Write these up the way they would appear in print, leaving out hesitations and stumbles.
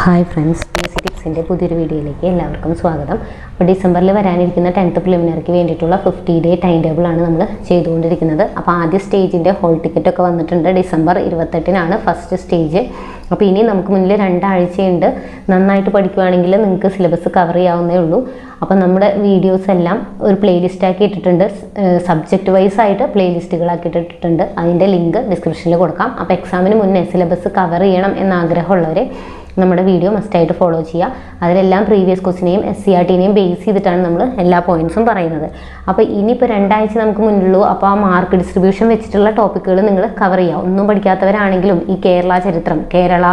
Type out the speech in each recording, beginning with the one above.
Hi friends, PSC ടിപ്സിൻ്റെ പുതിയൊരു വീഡിയോയിലേക്ക് എല്ലാവർക്കും സ്വാഗതം. അപ്പോൾ ഡിസംബറിൽ വരാനിരിക്കുന്ന 10th പ്രിലിമിനറിക്ക് വേണ്ടിയിട്ടുള്ള 50 ഡേ ടൈം ടേബിളാണ് നമ്മൾ ചെയ്തുകൊണ്ടിരിക്കുന്നത്. അപ്പോൾ ആദ്യ സ്റ്റേജിൻ്റെ ഹോൾ ടിക്കറ്റൊക്കെ വന്നിട്ടുണ്ട്. ഡിസംബർ 28-നാണ് ഫസ്റ്റ് സ്റ്റേജ്. അപ്പോൾ ഇനി നമുക്ക് മുന്നിൽ 2 ആഴ്ചയുണ്ട്. നന്നായിട്ട് പഠിക്കുകയാണെങ്കിൽ നിങ്ങൾക്ക് സിലബസ് കവർ ചെയ്യാവുന്നേ ഉള്ളൂ. അപ്പോൾ നമ്മുടെ വീഡിയോസ് എല്ലാം ഒരു പ്ലേലിസ്റ്റാക്കി ഇട്ടിട്ടുണ്ട്. സബ്ജക്റ്റ് വൈസ് ആയിട്ട് പ്ലേലിസ്റ്റുകളാക്കി ഇട്ടിട്ടുണ്ട്. അതിൻ്റെ ലിങ്ക് ഡിസ്ക്രിപ്ഷനിൽ കൊടുക്കാം. അപ്പോൾ എക്സാമിന് മുന്നേ സിലബസ് കവർ ചെയ്യണം എന്നാഗ്രഹമുള്ളവർ നമ്മുടെ വീഡിയോ മസ്റ്റായിട്ട് ഫോളോ ചെയ്യുക. അതിലെല്ലാം പ്രീവിയസ് ക്വസ്റ്റിനെയും SCRTനെയും ബേസ് ചെയ്തിട്ടാണ് നമ്മൾ എല്ലാ പോയിൻറ്റ്സും പറയുന്നത്. അപ്പോൾ ഇനിയിപ്പോൾ 2 ആഴ്ച നമുക്ക് മുന്നിലുള്ളൂ. അപ്പോൾ ആ മാർക്ക് ഡിസ്ട്രിബ്യൂഷൻ വെച്ചിട്ടുള്ള ടോപ്പിക്കുകൾ നിങ്ങൾ കവർ ചെയ്യുക. ഒന്നും പഠിക്കാത്തവരാണെങ്കിലും ഈ കേരള ചരിത്രം, കേരള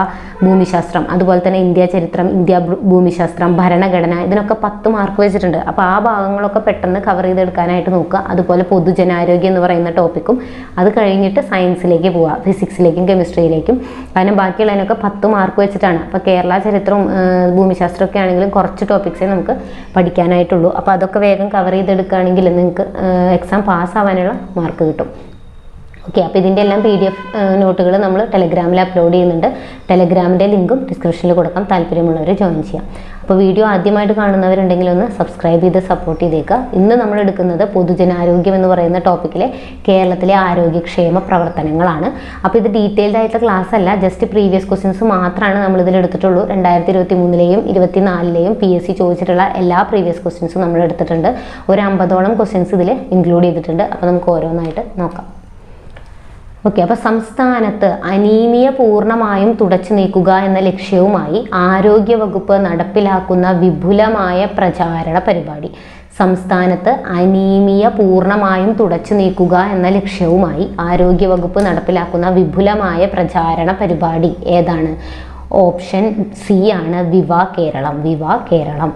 ഭൂമിശാസ്ത്രം, അതുപോലെ തന്നെ ഇന്ത്യ ചരിത്രം, ഇന്ത്യ ഭൂമിശാസ്ത്രം, ഭരണഘടന, ഇതിനൊക്കെ 10 മാർക്ക് വെച്ചിട്ടുണ്ട്. അപ്പോൾ ആ ഭാഗങ്ങളൊക്കെ പെട്ടെന്ന് കവർ ചെയ്തെടുക്കാനായിട്ട് നോക്കുക. അതുപോലെ പൊതുജനാരോഗ്യം എന്ന് പറയുന്ന ടോപ്പിക്കും അത് കഴിഞ്ഞിട്ട് സയൻസിലേക്ക് പോവുക, ഫിസിക്സിലേക്കും കെമിസ്ട്രിയിലേക്കും. കാരണം ബാക്കിയുള്ളതിനൊക്കെ 10 മാർക്ക് വെച്ചിട്ടാണ്. അപ്പോൾ കേരള ചരിത്രവും ഭൂമിശാസ്ത്രമൊക്കെ ആണെങ്കിലും കുറച്ച് ടോപ്പിക്സേ നമുക്ക് പഠിക്കാനായിട്ടുള്ളൂ. അപ്പോൾ അതൊക്കെ വേഗം കവർ ചെയ്തെടുക്കുകയാണെങ്കിൽ നിങ്ങൾക്ക് എക്സാം പാസ്സാവാനുള്ള മാർക്ക് കിട്ടും. ഓക്കെ, അപ്പോൾ ഇതിൻ്റെ എല്ലാം PDF നോട്ടുകൾ നമ്മൾ ടെലഗ്രാമിൽ അപ്ലോഡ് ചെയ്യുന്നുണ്ട്. ടെലഗ്രാമിൻ്റെ ലിങ്കും ഡിസ്ക്രിപ്ഷനിൽ കൊടുക്കാം. താല്പര്യമുള്ളവർ ജോയിൻ ചെയ്യാം. അപ്പോൾ വീഡിയോ ആദ്യമായിട്ട് കാണുന്നവരുണ്ടെങ്കിൽ ഒന്ന് സബ്സ്ക്രൈബ് ചെയ്ത് സപ്പോർട്ട് ചെയ്തേക്കുക. ഇന്ന് നമ്മൾ എടുക്കുന്നത് പൊതുജനാരോഗ്യം എന്ന് പറയുന്ന ടോപ്പിക്കിലെ കേരളത്തിലെ ആരോഗ്യക്ഷേമ പ്രവർത്തനങ്ങളാണ്. അപ്പോൾ ഇത് ഡീറ്റെയിൽഡ് ആയിട്ടുള്ള ക്ലാസ് അല്ല, ജസ്റ്റ് പ്രീവിയസ് ക്വസ്റ്റ്യൻസ് മാത്രമാണ് നമ്മൾ ഇതിൽ എടുത്തിട്ടുള്ളൂ. 2023-ലെയും 2024-ലെയും PSC ചോദിച്ചിട്ടുള്ള എല്ലാ പ്രീവിയസ് ക്വസ്റ്റ്യൻസും നമ്മൾ എടുത്തിട്ടുണ്ട്. ഒരു 50ഓളം ക്വസ്റ്റ്യൻസ് ഇതിൽ ഇൻക്ലൂഡ് ചെയ്തിട്ടുണ്ട്. അപ്പോൾ നമുക്ക് ഓരോന്നായിട്ട് നോക്കാം. ഓക്കെ, അപ്പോൾ സംസ്ഥാനത്ത് അനീമിയ പൂർണ്ണമായും തുടച്ചു നീക്കുക എന്ന ലക്ഷ്യവുമായി ആരോഗ്യവകുപ്പ് നടപ്പിലാക്കുന്ന വിപുലമായ പ്രചാരണ പരിപാടി. സംസ്ഥാനത്ത് അനീമിയ പൂർണ്ണമായും തുടച്ചു നീക്കുക എന്ന ലക്ഷ്യവുമായി ആരോഗ്യവകുപ്പ് നടപ്പിലാക്കുന്ന വിപുലമായ പ്രചാരണ പരിപാടി ഏതാണ്? ഓപ്ഷൻ C ആണ്, വിവ കേരളം. വിവ കേരളം.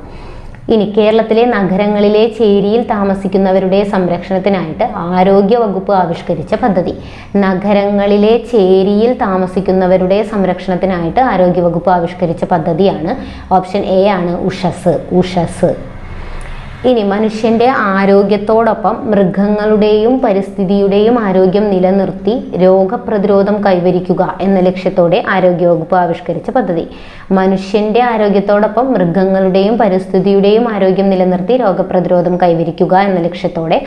ഇനി കേരളത്തിലെ നഗരങ്ങളിലെ ചേരിയിൽ താമസിക്കുന്നവരുടെ സംരക്ഷണത്തിനായിട്ട് ആരോഗ്യവകുപ്പ് ആവിഷ്കരിച്ച പദ്ധതി. നഗരങ്ങളിലെ ചേരിയിൽ താമസിക്കുന്നവരുടെ സംരക്ഷണത്തിനായിട്ട് ആരോഗ്യവകുപ്പ് ആവിഷ്കരിച്ച പദ്ധതിയാണ് ഓപ്ഷൻ A ആണ്, ഉഷസ്. ഉഷസ്. ഇനി മനുഷ്യൻ്റെ ആരോഗ്യത്തോടൊപ്പം മൃഗങ്ങളുടെയും പരിസ്ഥിതിയുടെയും ആരോഗ്യം നിലനിർത്തി രോഗപ്രതിരോധം കൈവരിക്കുക എന്ന ലക്ഷ്യത്തോടെ ആരോഗ്യവകുപ്പ് ആവിഷ്കരിച്ച പദ്ധതി. മനുഷ്യൻ്റെ ആരോഗ്യത്തോടൊപ്പം മൃഗങ്ങളുടെയും പരിസ്ഥിതിയുടെയും ആരോഗ്യം നിലനിർത്തി രോഗപ്രതിരോധം കൈവരിക്കുക എന്ന ലക്ഷ്യത്തോടെ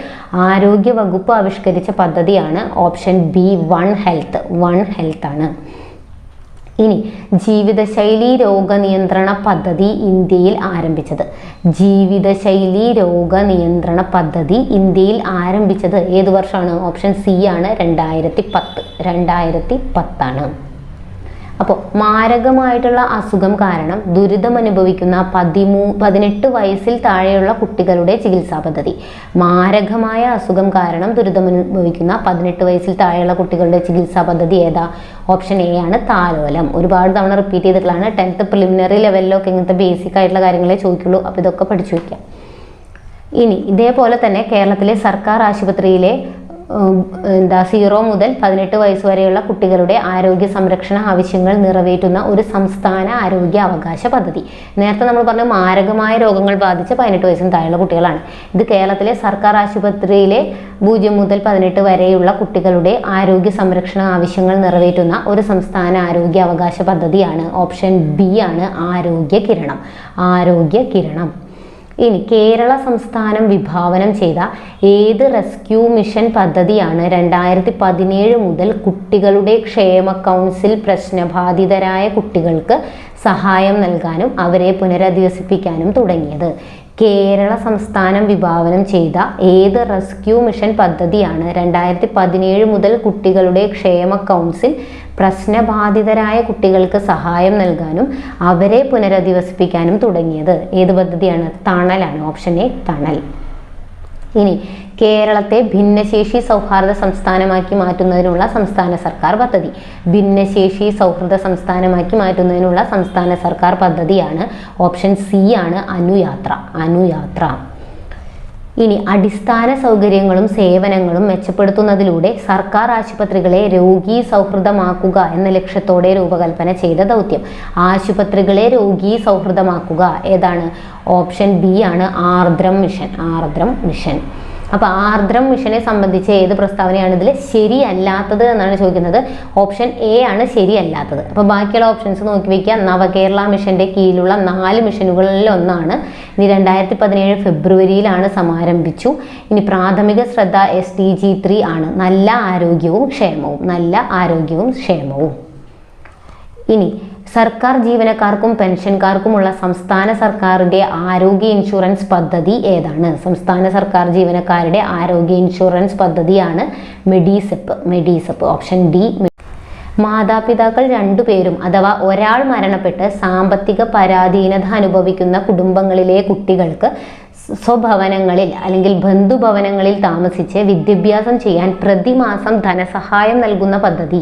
ആരോഗ്യവകുപ്പ് ആവിഷ്കരിച്ച പദ്ധതിയാണ് option B, one health. One health ആണ്. ഇനി ജീവിതശൈലി രോഗനിയന്ത്രണ പദ്ധതി ഇന്ത്യയിൽ ആരംഭിച്ചത്. ജീവിതശൈലി രോഗനിയന്ത്രണ പദ്ധതി ഇന്ത്യയിൽ ആരംഭിച്ചത് ഏത് വർഷമാണ്? ഓപ്ഷൻ C ആണ്, 2010. 2010 ആണ്. അപ്പോൾ മാരകമായിട്ടുള്ള അസുഖം കാരണം ദുരിതമനുഭവിക്കുന്ന 18 വയസ്സിൽ താഴെയുള്ള കുട്ടികളുടെ ചികിത്സാ പദ്ധതി. മാരകമായ അസുഖം കാരണം ദുരിതമനുഭവിക്കുന്ന 18 വയസ്സിൽ താഴെയുള്ള കുട്ടികളുടെ ചികിത്സാ പദ്ധതി ഏതാ? ഓപ്ഷൻ A ആണ്, താലോലം. ഒരുപാട് തവണ റിപ്പീറ്റ് ചെയ്തിട്ടുള്ളതാണ്. 10th പ്രിലിമിനറി ലെവലിലൊക്കെ ഇങ്ങനത്തെ ബേസിക് ആയിട്ടുള്ള കാര്യങ്ങളെ ചോദിക്കുള്ളൂ. അപ്പോൾ ഇതൊക്കെ പഠിച്ചു വയ്ക്കാം. ഇനി ഇതേപോലെ തന്നെ കേരളത്തിലെ സർക്കാർ ആശുപത്രിയിലെ 0 മുതൽ 18 വയസ്സ് വരെയുള്ള കുട്ടികളുടെ ആരോഗ്യ സംരക്ഷണ ആവശ്യങ്ങൾ നിറവേറ്റുന്ന ഒരു സംസ്ഥാന ആരോഗ്യ അവകാശ പദ്ധതി. നേരത്തെ നമ്മൾ പറഞ്ഞ മാരകമായ രോഗങ്ങൾ ബാധിച്ച 18 വയസ്സിന് താഴെയുള്ള കുട്ടികളാണ്. ഇത് കേരളത്തിലെ സർക്കാർ ആശുപത്രിയിലെ 0 മുതൽ 18 വരെയുള്ള കുട്ടികളുടെ ആരോഗ്യ സംരക്ഷണ ആവശ്യങ്ങൾ നിറവേറ്റുന്ന ഒരു സംസ്ഥാന ആരോഗ്യ അവകാശ പദ്ധതിയാണ്. ഓപ്ഷൻ B ആണ്, ആരോഗ്യ കിരണം. ആരോഗ്യ കിരണം. ഇനി കേരള സംസ്ഥാനം വിഭാവനം ചെയ്ത ഏത് റെസ്ക്യൂ മിഷൻ പദ്ധതിയാണ് 2017 മുതൽ കുട്ടികളുടെ ക്ഷേമ കൗൺസിൽ പ്രശ്നബാധിതരായ കുട്ടികൾക്ക് സഹായം നൽകാനും അവരെ പുനരധിവസിപ്പിക്കാനും തുടങ്ങിയത്? കേരള സംസ്ഥാനം വിഭാവനം ചെയ്ത ഏത് റെസ്ക്യൂ മിഷൻ പദ്ധതിയാണ് 2017 മുതൽ കുട്ടികളുടെ ക്ഷേമ കൗൺസിൽ പ്രശ്നബാധിതരായ കുട്ടികൾക്ക് സഹായം നൽകാനും അവരെ പുനരധിവസിപ്പിക്കാനും തുടങ്ങിയത്? ഏത് പദ്ധതിയാണ്? തണലാണ്. ഓപ്ഷൻ A, തണൽ. ഇനി കേരളത്തെ ഭിന്നശേഷി സൗഹാർദ്ദ സംസ്ഥാനമാക്കി മാറ്റുന്നതിനുള്ള സംസ്ഥാന സർക്കാർ പദ്ധതി. ഭിന്നശേഷി സൗഹൃദ സംസ്ഥാനമാക്കി മാറ്റുന്നതിനുള്ള സംസ്ഥാന സർക്കാർ പദ്ധതിയാണ് ഓപ്ഷൻ C ആണ്, അനുയാത്ര. അനുയാത്ര. ഇനി അടിസ്ഥാന സൗകര്യങ്ങളും സേവനങ്ങളും മെച്ചപ്പെടുത്തുന്നതിലൂടെ സർക്കാർ ആശുപത്രികളെ രോഗീ സൗഹൃദമാക്കുക എന്ന ലക്ഷ്യത്തോടെ രൂപകൽപ്പന ചെയ്ത ദൗത്യം. ആശുപത്രികളെ രോഗീ സൗഹൃദമാക്കുക ഏതാണ്? ഓപ്ഷൻ B ആണ്, ആർദ്രം മിഷൻ. ആർദ്രം മിഷൻ. അപ്പോൾ ആർദ്രം മിഷനെ സംബന്ധിച്ച് ഏത് പ്രസ്താവനയാണ് ഇതിൽ ശരിയല്ലാത്തത് എന്നാണ് ചോദിക്കുന്നത്. ഓപ്ഷൻ എ ആണ് ശരിയല്ലാത്തത്. അപ്പോൾ ബാക്കിയുള്ള ഓപ്ഷൻസ് നോക്കി വയ്ക്കുക. നവകേരള മിഷന്റെ കീഴിലുള്ള 4 മിഷനുകളിൽ ഒന്നാണ്. ഇനി 2017 ഫെബ്രുവരിയിലാണ് സമാരംഭിച്ചു. ഇനി പ്രാഥമിക ശ്രദ്ധ SDG 3 ആണ്, നല്ല ആരോഗ്യവും ക്ഷേമവും. നല്ല ആരോഗ്യവും ക്ഷേമവും. ഇനി സർക്കാർ ജീവനക്കാർക്കും പെൻഷൻകാർക്കുമുള്ള സംസ്ഥാന സർക്കാരിൻ്റെ ആരോഗ്യ ഇൻഷുറൻസ് പദ്ധതി ഏതാണ്? സംസ്ഥാന സർക്കാർ ജീവനക്കാരുടെ ആരോഗ്യ ഇൻഷുറൻസ് പദ്ധതിയാണ് മെഡിസെപ്പ്. Option D. മാതാപിതാക്കൾ 2 പേരും അഥവാ ഒരാൾ മരണപ്പെട്ട് സാമ്പത്തിക പരാധീനത അനുഭവിക്കുന്ന കുടുംബങ്ങളിലെ കുട്ടികൾക്ക് സ്വഭവനങ്ങളിൽ അല്ലെങ്കിൽ ബന്ധുഭവനങ്ങളിൽ താമസിച്ച് വിദ്യാഭ്യാസം ചെയ്യാൻ പ്രതിമാസം ധനസഹായം നൽകുന്ന പദ്ധതി.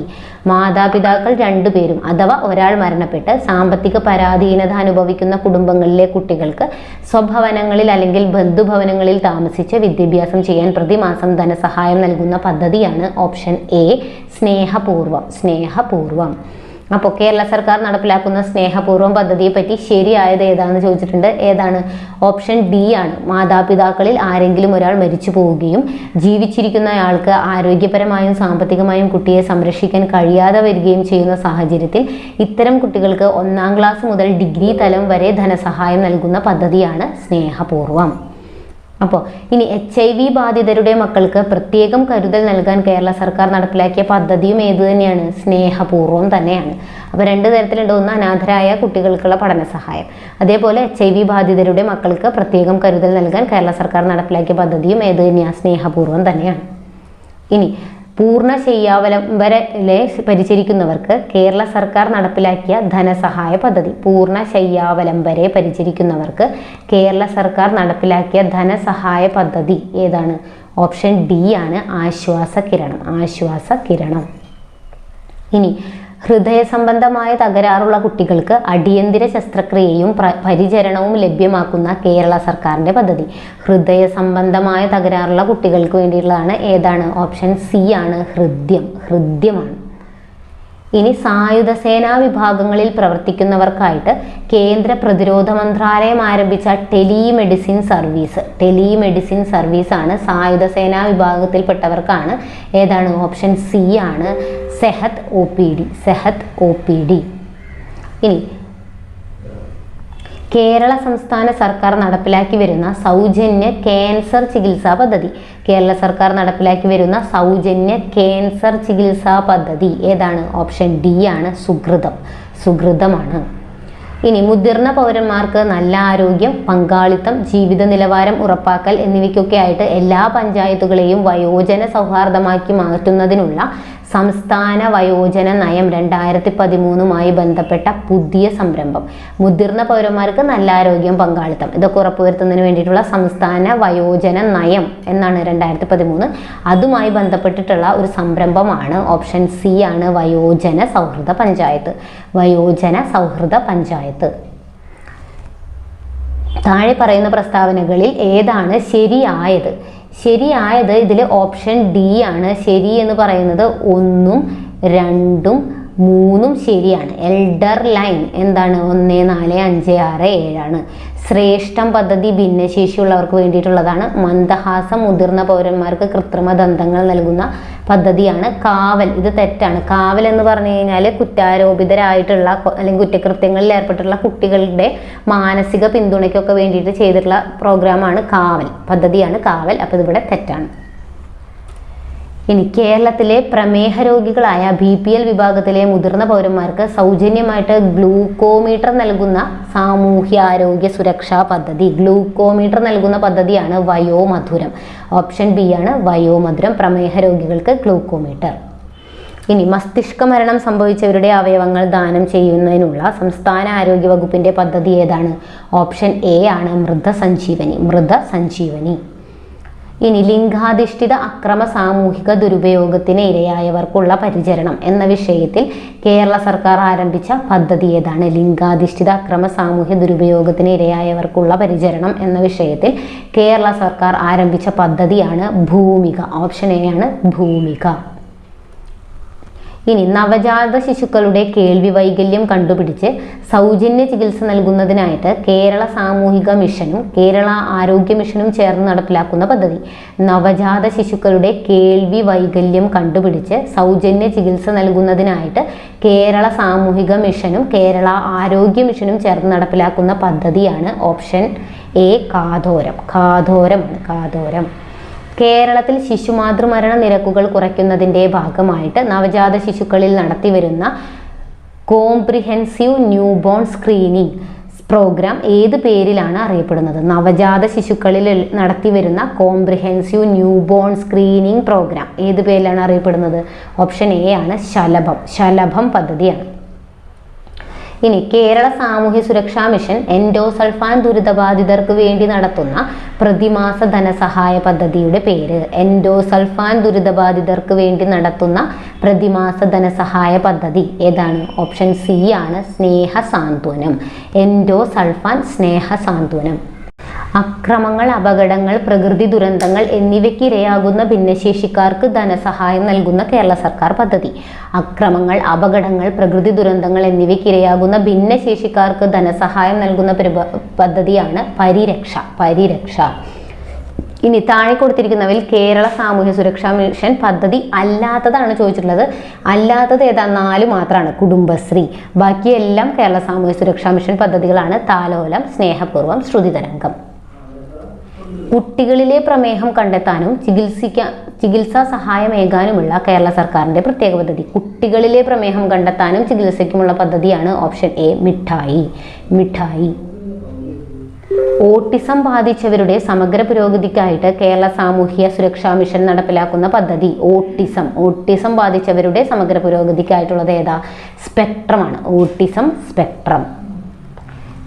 മാതാപിതാക്കൾ 2 പേരും അഥവാ ഒരാൾ മരണപ്പെട്ട് സാമ്പത്തിക പരാധീനത അനുഭവിക്കുന്ന കുടുംബങ്ങളിലെ കുട്ടികൾക്ക് സ്വഭവനങ്ങളിൽ അല്ലെങ്കിൽ ബന്ധുഭവനങ്ങളിൽ താമസിച്ച് വിദ്യാഭ്യാസം ചെയ്യാൻ പ്രതിമാസം ധനസഹായം നൽകുന്ന പദ്ധതിയാണ് ഓപ്ഷൻ എ, സ്നേഹപൂർവം. അപ്പോൾ കേരള സർക്കാർ നടപ്പിലാക്കുന്ന സ്നേഹപൂർവ്വം പദ്ധതിയെ പറ്റി ശരിയായത് ഏതാണെന്ന് ചോദിച്ചിട്ടുണ്ട്. ഏതാണ്? ഓപ്ഷൻ ഡി ആണ്. മാതാപിതാക്കളിൽ ആരെങ്കിലും ഒരാൾ മരിച്ചു പോവുകയും ജീവിച്ചിരിക്കുന്നയാൾക്ക് ആരോഗ്യപരമായും സാമ്പത്തികമായും കുട്ടിയെ സംരക്ഷിക്കാൻ കഴിയാതെ വരികയും ചെയ്യുന്ന സാഹചര്യത്തിൽ ഇത്തരം കുട്ടികൾക്ക് 1ാം ക്ലാസ് മുതൽ ഡിഗ്രി തലം വരെ ധനസഹായം നൽകുന്ന പദ്ധതിയാണ് സ്നേഹപൂർവ്വം. അപ്പോൾ ഇനി HIV ബാധിതരുടെ മക്കൾക്ക് പ്രത്യേകം കരുതൽ നൽകാൻ കേരള സർക്കാർ നടപ്പിലാക്കിയ പദ്ധതിയും ഏത് തന്നെയാണ്? സ്നേഹപൂർവ്വം തന്നെയാണ്. അപ്പോൾ 2 തരത്തിലുണ്ട്. ഒന്ന് അനാഥരായ കുട്ടികൾക്കുള്ള പഠന സഹായം, അതേപോലെ HIV ബാധിതരുടെ മക്കൾക്ക് പ്രത്യേകം കരുതൽ നൽകാൻ കേരള സർക്കാർ നടപ്പിലാക്കിയ പദ്ധതിയും ഏത് തന്നെയാണ്? സ്നേഹപൂർവ്വം തന്നെയാണ്. ഇനി പൂർണ്ണ ശയ്യാവലംബരെ പരിചരിക്കുന്നവർക്ക് കേരള സർക്കാർ നടപ്പിലാക്കിയ ധനസഹായ പദ്ധതി. പൂർണ്ണ ശയ്യാവലംബരെ പരിചരിക്കുന്നവർക്ക് കേരള സർക്കാർ നടപ്പിലാക്കിയ ധനസഹായ പദ്ധതി ഏതാണ്? ഓപ്ഷൻ ഡി ആണ്, ആശ്വാസകിരണം. ഇനി ഹൃദയ സംബന്ധമായ തകരാറുള്ള കുട്ടികൾക്ക് അടിയന്തര ശസ്ത്രക്രിയയും പരിചരണവും ലഭ്യമാക്കുന്ന കേരള സർക്കാരിൻ്റെ പദ്ധതി. ഹൃദയ സംബന്ധമായ തകരാറുള്ള കുട്ടികൾക്ക് വേണ്ടിയുള്ളതാണ്. ഏതാണ്? ഓപ്ഷൻ സി ആണ്, ഹൃദ്യമാണ്. ഇനി സായുധ സേനാ വിഭാഗങ്ങളിൽ പ്രവർത്തിക്കുന്നവർക്കായിട്ട് കേന്ദ്ര പ്രതിരോധ മന്ത്രാലയം ആരംഭിച്ച ടെലിമെഡിസിൻ സർവീസ് ആണ് സായുധ സേനാ വിഭാഗത്തിൽപ്പെട്ടവർക്കാണ്. ഏതാണ്? ഓപ്ഷൻ സി ആണ്, സെഹത് OPD. ഇനി കേരള സംസ്ഥാന സർക്കാർ നടപ്പിലാക്കി വരുന്ന സൗജന്യ ക്യാൻസർ ചികിത്സാ പദ്ധതി. കേരള സർക്കാർ നടപ്പിലാക്കി വരുന്ന സൗജന്യ ക്യാൻസർ ചികിത്സാ പദ്ധതി ഏതാണ്? ഓപ്ഷൻ ഡി ആണ്, സുകൃതമാണ്. ഇനി മുതിർന്ന പൗരന്മാർക്ക് നല്ല ആരോഗ്യം, പങ്കാളിത്തം, ജീവിത നിലവാരം ഉറപ്പാക്കൽ എന്നിവയ്ക്കൊക്കെ ആയിട്ട് എല്ലാ പഞ്ചായത്തുകളെയും വയോജന സൗഹാർദ്ദമാക്കി മാറ്റുന്നതിനുള്ള സംസ്ഥാന വയോജന നയം 2013 ബന്ധപ്പെട്ട പുതിയ സംരംഭം. മുതിർന്ന പൗരന്മാർക്ക് നല്ല ആരോഗ്യം, പങ്കാളിത്തം ഇതൊക്കെ ഉറപ്പുവരുത്തുന്നതിന് വേണ്ടിയിട്ടുള്ള സംസ്ഥാന വയോജന നയം എന്നാണ് 2013. അതുമായി ബന്ധപ്പെട്ടിട്ടുള്ള ഒരു സംരംഭമാണ് ഓപ്ഷൻ സി ആണ്, വയോജന സൗഹൃദ പഞ്ചായത്ത്. താഴെ പറയുന്ന പ്രസ്താവനകളിൽ ഏതാണ് ശരിയായത്? ഇതിൽ ഓപ്ഷൻ ഡി ആണ്. ശരി എന്ന് പറയുന്നത് 1, 2, 3 ശരിയാണ്. എൽഡർ ലൈൻ എന്താണ്? 1, 4, 5, 6, 7 ആണ്. ശ്രേഷ്ഠം പദ്ധതി ഭിന്നശേഷിയുള്ളവർക്ക് വേണ്ടിയിട്ടുള്ളതാണ്. മന്ദഹാസം മുതിർന്ന പൗരന്മാർക്ക് കൃത്രിമ ദന്തങ്ങൾ നൽകുന്ന പദ്ധതിയാണ്. കാവൽ ഇത് തെറ്റാണ്. കാവൽ എന്ന് പറഞ്ഞു കഴിഞ്ഞാൽ കുറ്റാരോപിതരായിട്ടുള്ള അല്ലെങ്കിൽ കുറ്റകൃത്യങ്ങളിൽ ഏർപ്പെട്ടിട്ടുള്ള കുട്ടികളുടെ മാനസിക പിന്തുണയ്ക്കൊക്കെ വേണ്ടിയിട്ട് ചെയ്തിട്ടുള്ള പ്രോഗ്രാമാണ് പദ്ധതിയാണ് കാവൽ. അപ്പോൾ ഇതിവിടെ തെറ്റാണ്. ഇനി കേരളത്തിലെ പ്രമേഹ രോഗികളായ BPL വിഭാഗത്തിലെ മുതിർന്ന പൗരന്മാർക്ക് സൗജന്യമായിട്ട് ഗ്ലൂക്കോമീറ്റർ നൽകുന്ന സാമൂഹ്യാരോഗ്യ സുരക്ഷാ പദ്ധതി. ഗ്ലൂക്കോമീറ്റർ നൽകുന്ന പദ്ധതിയാണ് വയോമധുരം. ഓപ്ഷൻ ബി ആണ്, വയോമധുരം. പ്രമേഹ രോഗികൾക്ക് ഗ്ലൂക്കോമീറ്റർ. ഇനി മസ്തിഷ്ക മരണം സംഭവിച്ചവരുടെ അവയവങ്ങൾ ദാനം ചെയ്യുന്നതിനുള്ള സംസ്ഥാന ആരോഗ്യ വകുപ്പിന്റെ പദ്ധതി ഏതാണ്? ഓപ്ഷൻ എ ആണ്, മൃതസഞ്ജീവനി. ഇനി ലിംഗാധിഷ്ഠിത അക്രമ സാമൂഹിക ദുരുപയോഗത്തിന് ഇരയായവർക്കുള്ള പരിചരണം എന്ന വിഷയത്തിൽ കേരള സർക്കാർ ആരംഭിച്ച പദ്ധതി ഏതാണ്? ലിംഗാധിഷ്ഠിത അക്രമ സാമൂഹ്യ ദുരുപയോഗത്തിന് ഇരയായവർക്കുള്ള പരിചരണം എന്ന വിഷയത്തിൽ കേരള സർക്കാർ ആരംഭിച്ച പദ്ധതിയാണ് ഭൂമിക. ഓപ്ഷൻ എ ആണ്, ഭൂമിക. ഇനി നവജാത ശിശുക്കളുടെ കേൾവി വൈകല്യം കണ്ടുപിടിച്ച് സൗജന്യ ചികിത്സ നൽകുന്നതിനായിട്ട് കേരള സാമൂഹിക മിഷനും കേരള ആരോഗ്യ മിഷനും ചേർന്ന് നടപ്പിലാക്കുന്ന പദ്ധതി. നവജാത ശിശുക്കളുടെ കേൾവി വൈകല്യം കണ്ടുപിടിച്ച് സൗജന്യ ചികിത്സ നൽകുന്നതിനായിട്ട് കേരള സാമൂഹിക മിഷനും കേരള ആരോഗ്യ മിഷനും ചേർന്ന് നടപ്പിലാക്കുന്ന പദ്ധതിയാണ് ഓപ്ഷൻ എ കാതോരം. കാതോരം. കേരളത്തിൽ ശിശുമാതൃമരണ നിരക്കുകൾ കുറയ്ക്കുന്നതിൻ്റെ ഭാഗമായിട്ട് നവജാത ശിശുക്കളിൽ നടത്തിവരുന്ന കോംപ്രിഹെൻസീവ് ന്യൂബോൺ സ്ക്രീനിങ് പ്രോഗ്രാം ഏത് പേരിലാണ് അറിയപ്പെടുന്നത്? നവജാത ശിശുക്കളിൽ നടത്തിവരുന്ന കോംപ്രിഹെൻസീവ് ന്യൂബോൺ സ്ക്രീനിങ് പ്രോഗ്രാം ഏത് പേരിലാണ് അറിയപ്പെടുന്നത്? ഓപ്ഷൻ എ ആണ് ശലഭം പദ്ധതിയാണ്. ഇനി കേരള സാമൂഹ്യ സുരക്ഷാ മിഷൻ എൻഡോസൾഫാൻ ദുരിതബാധിതർക്ക് വേണ്ടി നടത്തുന്ന പ്രതിമാസ ധനസഹായ പദ്ധതിയുടെ പേര്. എൻഡോസൾഫാൻ ദുരിതബാധിതർക്ക് വേണ്ടി നടത്തുന്ന പ്രതിമാസ ധനസഹായ പദ്ധതി ഏതാണ്? ഓപ്ഷൻ സി ആണ് സ്നേഹസാന്ത്വനം. എൻഡോസൾഫാൻ സ്നേഹസാന്ത്വനം. അക്രമങ്ങൾ, അപകടങ്ങൾ, പ്രകൃതി ദുരന്തങ്ങൾ എന്നിവയ്ക്ക് ഇരയാകുന്ന ഭിന്നശേഷിക്കാർക്ക് ധനസഹായം നൽകുന്ന കേരള സർക്കാർ പദ്ധതി. അക്രമങ്ങൾ, അപകടങ്ങൾ, പ്രകൃതി ദുരന്തങ്ങൾ എന്നിവയ്ക്ക് ഇരയാകുന്ന ഭിന്നശേഷിക്കാർക്ക് ധനസഹായം നൽകുന്ന പദ്ധതിയാണ് പരിരക്ഷ. ഇനി താഴെ കൊടുത്തിരിക്കുന്നവയിൽ കേരള സാമൂഹ്യ സുരക്ഷാ മിഷൻ പദ്ധതി അല്ലാത്തതാണ് ചോദിച്ചിട്ടുള്ളത്. അല്ലാത്തത് ഏതാ? 4 മാത്രമാണ്. കുടുംബശ്രീ. ബാക്കിയെല്ലാം കേരള സാമൂഹ്യ സുരക്ഷാ മിഷൻ പദ്ധതികളാണ്. താലോലം, സ്നേഹപൂർവ്വം, ശ്രുതിതരംഗം. കുട്ടികളിലെ പ്രമേഹം കണ്ടെത്താനും ചികിത്സാ സഹായമേകാനുമുള്ള കേരള സർക്കാരിന്റെ പ്രത്യേക പദ്ധതി. കുട്ടികളിലെ പ്രമേഹം കണ്ടെത്താനും ചികിത്സയ്ക്കുമുള്ള പദ്ധതിയാണ് ഓപ്ഷൻ എ മിഠായി. ഓട്ടിസം ബാധിച്ചവരുടെ സമഗ്ര പുരോഗതിക്കായിട്ട് കേരള സാമൂഹ്യ സുരക്ഷാ മിഷൻ നടപ്പിലാക്കുന്ന പദ്ധതി. ഓട്ടിസം ബാധിച്ചവരുടെ സമഗ്ര പുരോഗതിക്കായിട്ടുള്ളത് ഏതാ? സ്പെക്ട്രമാണ്. Autism spectrum.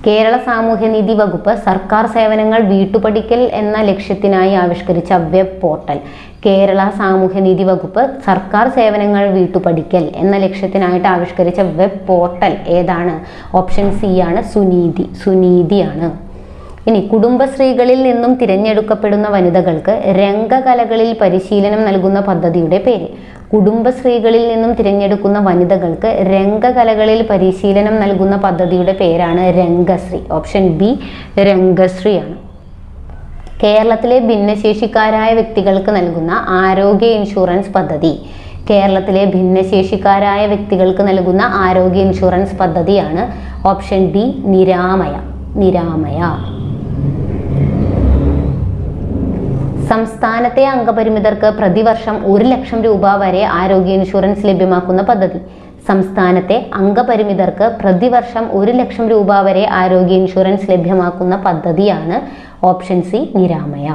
കേരള സാമൂഹ്യനീതി വകുപ്പ് സർക്കാർ സേവനങ്ങൾ വീട്ടുപടിക്കൽ എന്ന ലക്ഷ്യത്തിനായി ആവിഷ്കരിച്ച വെബ് പോർട്ടൽ. കേരള സാമൂഹ്യനീതി വകുപ്പ് സർക്കാർ സേവനങ്ങൾ വീട്ടുപടിക്കൽ എന്ന ലക്ഷ്യത്തിനായിട്ട് ആവിഷ്കരിച്ച വെബ് പോർട്ടൽ ഏതാണ്? ഓപ്ഷൻ സി ആണ് സുനീതിയാണ്. ഇനി കുടുംബശ്രീകളിൽ നിന്നും തിരഞ്ഞെടുക്കപ്പെടുന്ന വനിതകൾക്ക് രംഗകലകളിൽ പരിശീലനം നൽകുന്ന പദ്ധതിയുടെ പേര്. കുടുംബശ്രീകളിൽ നിന്നും തിരഞ്ഞെടുക്കുന്ന വനിതകൾക്ക് രംഗകലകളിൽ പരിശീലനം നൽകുന്ന പദ്ധതിയുടെ പേരാണ് രംഗശ്രീ. Option B രംഗശ്രീയാണ്. കേരളത്തിലെ ഭിന്നശേഷിക്കാരായ വ്യക്തികൾക്ക് നൽകുന്ന ആരോഗ്യ ഇൻഷുറൻസ് പദ്ധതി. കേരളത്തിലെ ഭിന്നശേഷിക്കാരായ വ്യക്തികൾക്ക് നൽകുന്ന ആരോഗ്യ ഇൻഷുറൻസ് പദ്ധതിയാണ് ഓപ്ഷൻ ഡി നിരാമയ. സംസ്ഥാനത്തെ അംഗപരിമിതർക്ക് പ്രതിവർഷം 1 ലക്ഷം രൂപ വരെ ആരോഗ്യ ഇൻഷുറൻസ് ലഭ്യമാക്കുന്ന പദ്ധതി. സംസ്ഥാനത്തെ അംഗപരിമിതർക്ക് പ്രതിവർഷം 1 ലക്ഷം രൂപ വരെ ആരോഗ്യ ഇൻഷുറൻസ് ലഭ്യമാക്കുന്ന പദ്ധതിയാണ് ഓപ്ഷൻ സി നിരാമയ.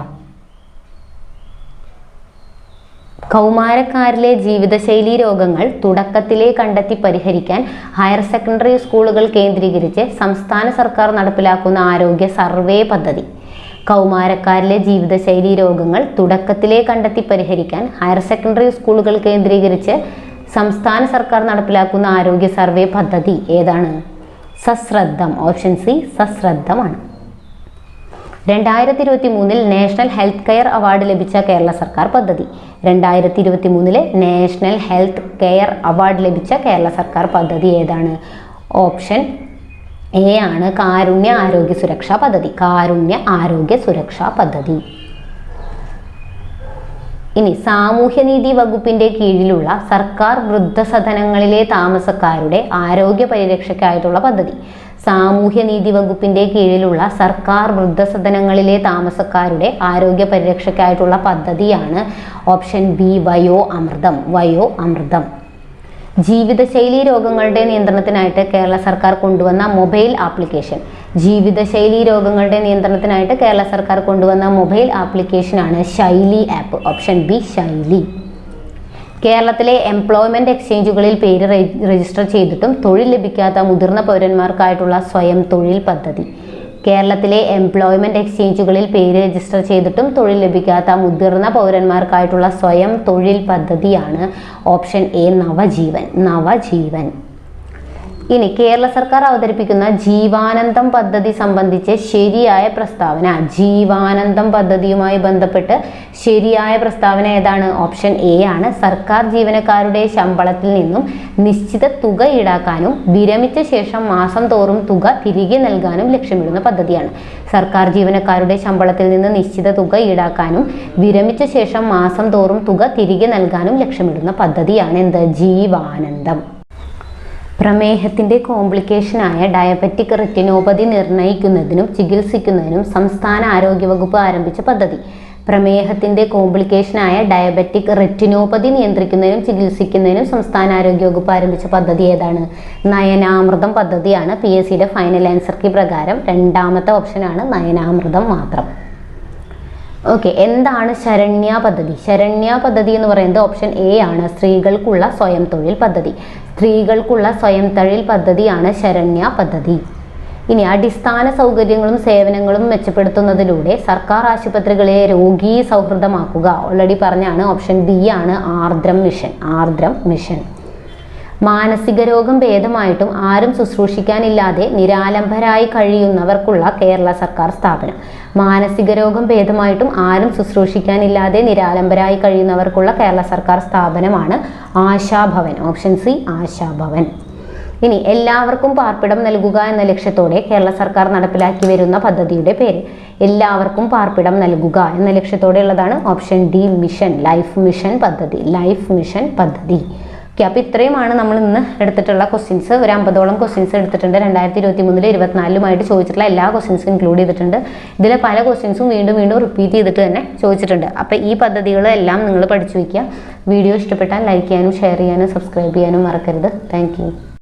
കൗമാരക്കാരിലെ ജീവിതശൈലീ രോഗങ്ങൾ തുടക്കത്തിലേ കണ്ടെത്തി പരിഹരിക്കാൻ ഹയർ സെക്കൻഡറി സ്കൂളുകൾ കേന്ദ്രീകരിച്ച് സംസ്ഥാന സർക്കാർ നടപ്പിലാക്കുന്ന ആരോഗ്യ സർവേ പദ്ധതി. കൗമാരക്കാരിലെ ജീവിതശൈലീ രോഗങ്ങൾ തുടക്കത്തിലേ കണ്ടെത്തി പരിഹരിക്കാൻ ഹയർ സെക്കൻഡറി സ്കൂളുകൾ കേന്ദ്രീകരിച്ച് സംസ്ഥാന സർക്കാർ നടപ്പിലാക്കുന്ന ആരോഗ്യ സർവേ പദ്ധതി ഏതാണ്? സശ്രദ്ധം. ഓപ്ഷൻ സി സശ്രദ്ധമാണ്. 2023 നാഷണൽ ഹെൽത്ത് കെയർ അവാർഡ് ലഭിച്ച കേരള സർക്കാർ പദ്ധതി. 2023 നാഷണൽ ഹെൽത്ത് കെയർ അവാർഡ് ലഭിച്ച കേരള സർക്കാർ പദ്ധതി ഏതാണ്? ഓപ്ഷൻ എ ആണ് കാരുണ്യ ആരോഗ്യ സുരക്ഷാ പദ്ധതി. ഇനി സാമൂഹ്യനീതി വകുപ്പിന്റെ കീഴിലുള്ള സർക്കാർ വൃദ്ധസദനങ്ങളിലെ താമസക്കാരുടെ ആരോഗ്യ പരിരക്ഷയ്ക്കായിട്ടുള്ള പദ്ധതി. സാമൂഹ്യനീതി വകുപ്പിന്റെ കീഴിലുള്ള സർക്കാർ വൃദ്ധസദനങ്ങളിലെ താമസക്കാരുടെ ആരോഗ്യ പരിരക്ഷയ്ക്കായിട്ടുള്ള പദ്ധതിയാണ് ഓപ്ഷൻ ബി വയോ അമൃതം. ജീവിതശൈലീ രോഗങ്ങളുടെ നിയന്ത്രണത്തിനായിട്ട് കേരള സർക്കാർ കൊണ്ടുവന്ന മൊബൈൽ ആപ്ലിക്കേഷൻ. ആപ്ലിക്കേഷനാണ് ശൈലി ആപ്പ്. ഓപ്ഷൻ ബി ശൈലി. കേരളത്തിലെ എംപ്ലോയ്മെന്റ് എക്സ്ചേഞ്ചുകളിൽ പേര് രജിസ്റ്റർ ചെയ്തിട്ടും തൊഴിൽ ലഭിക്കാത്ത മുതിർന്ന പൗരന്മാർക്കായിട്ടുള്ള സ്വയം തൊഴിൽ പദ്ധതി. കേരളത്തിലെ എംപ്ലോയ്മെന്റ് എക്സ്ചേഞ്ചുകളിൽ പേര് രജിസ്റ്റർ ചെയ്തിട്ടും തൊഴിൽ ലഭിക്കാത്ത മുതിർന്ന പൗരന്മാർക്കായിട്ടുള്ള സ്വയം തൊഴിൽ പദ്ധതിയാണ് ഓപ്ഷൻ എ നവജീവൻ. ഇനി കേരള സർക്കാർ അവതരിപ്പിക്കുന്ന ജീവാനന്ദം പദ്ധതി സംബന്ധിച്ച് ശരിയായ പ്രസ്താവന, ജീവാനന്ദം പദ്ധതിയുമായി ബന്ധപ്പെട്ട് ശരിയായ പ്രസ്താവന ഏതാണ്? ഓപ്ഷൻ എ ആണ്. സർക്കാർ ജീവനക്കാരുടെ ശമ്പളത്തിൽ നിന്നും നിശ്ചിത തുക ഈടാക്കാനും വിരമിച്ച ശേഷം മാസം തോറും തുക തിരികെ നൽകാനും ലക്ഷ്യമിടുന്ന പദ്ധതിയാണ്. സർക്കാർ ജീവനക്കാരുടെ ശമ്പളത്തിൽ നിന്ന് നിശ്ചിത തുക ഈടാക്കാനും വിരമിച്ച ശേഷം മാസം തോറും തുക തിരികെ നൽകാനും ലക്ഷ്യമിടുന്ന പദ്ധതിയാണ് എന്ത്? ജീവാനന്ദം. പ്രമേഹത്തിന്റെ കോംപ്ലിക്കേഷനായ ഡയബറ്റിക് റെറ്റിനോപ്പതി നിർണ്ണയിക്കുന്നതിനും ചികിത്സിക്കുന്നതിനും സംസ്ഥാന ആരോഗ്യവകുപ്പ് ആരംഭിച്ച പദ്ധതി. പ്രമേഹത്തിന്റെ കോംപ്ലിക്കേഷനായ ഡയബറ്റിക് റെറ്റിനോപ്പതി നിയന്ത്രിക്കുന്നതിനും ചികിത്സിക്കുന്നതിനും സംസ്ഥാന ആരോഗ്യവകുപ്പ് ആരംഭിച്ച പദ്ധതി ഏതാണ്? നയനാമൃതം പദ്ധതിയാണ്. PSCയുടെ ഫൈനൽ ആൻസർ കീ പ്രകാരം രണ്ടാമത്തെ ഓപ്ഷനാണ് നയനാമൃതം മാത്രം. ഓക്കെ, എന്താണ് ശരണ്യ പദ്ധതി? ശരണ്യ പദ്ധതി എന്ന് പറയുന്നത് ഓപ്ഷൻ എ ആണ്. സ്ത്രീകൾക്കുള്ള സ്വയം തൊഴിൽ പദ്ധതി. സ്ത്രീകൾക്കുള്ള സ്വയം തൊഴിൽ പദ്ധതിയാണ് ശരണ്യ പദ്ധതി. ഇനി അടിസ്ഥാന സൗകര്യങ്ങളും സേവനങ്ങളും മെച്ചപ്പെടുത്തുന്നതിലൂടെ സർക്കാർ ആശുപത്രികളെ രോഗീ സൗഹൃദമാക്കുക. ഓൾറെഡി പറഞ്ഞാണ്, ഓപ്ഷൻ ബി ആണ് ആർദ്രം മിഷൻ. ആർദ്രം മിഷൻ. മാനസിക രോഗം ഭേദമായിട്ടും ആരും ശുശ്രൂഷിക്കാനില്ലാതെ നിരാലംബരായി കഴിയുന്നവർക്കുള്ള കേരള സർക്കാർ സ്ഥാപനം. മാനസിക രോഗം ഭേദമായിട്ടും ആരും ശുശ്രൂഷിക്കാനില്ലാതെ നിരാലംബരായി കഴിയുന്നവർക്കുള്ള കേരള സർക്കാർ സ്ഥാപനമാണ് ആശാഭവൻ. Option C Asha Bhavan. ഇനി എല്ലാവർക്കും പാർപ്പിടം നൽകുക എന്ന ലക്ഷ്യത്തോടെ കേരള സർക്കാർ നടപ്പിലാക്കി വരുന്ന പദ്ധതിയുടെ പേര്? എല്ലാവർക്കും പാർപ്പിടം നൽകുക എന്ന ലക്ഷ്യത്തോടെ ഉള്ളതാണ് option D mission. Life mission പദ്ധതി. ലൈഫ് മിഷൻ പദ്ധതി. ഓക്കെ, അപ്പോൾ ഇത്രയുമാണ് നമ്മൾ ഇന്ന് എടുത്തിട്ടുള്ള ക്വസ്റ്റ്യൻസ്. ഒരു 50ഓളം ക്വസ്റ്റ്യൻസ് എടുത്തിട്ടുണ്ട്. 2023 24 ചോദിച്ചിട്ടുള്ള എല്ലാ ക്വസ്റ്റ്യൻസും ഇൻക്ലൂഡ് ചെയ്തിട്ടുണ്ട്. ഇതിലെ പല ക്വസ്റ്റ്യൻസും വീണ്ടും റിപ്പീറ്റ് ചെയ്തിട്ട് തന്നെ ചോദിച്ചിട്ടുണ്ട്. അപ്പോൾ ഈ പദ്ധതികളെല്ലാം നിങ്ങൾ പഠിച്ചു വയ്ക്കുക. വീഡിയോ ഇഷ്ടപ്പെട്ടാൽ ലൈക്ക് ചെയ്യാനും ഷെയർ ചെയ്യാനും സബ്സ്ക്രൈബ് ചെയ്യാനും മറക്കരുത്. Thank you.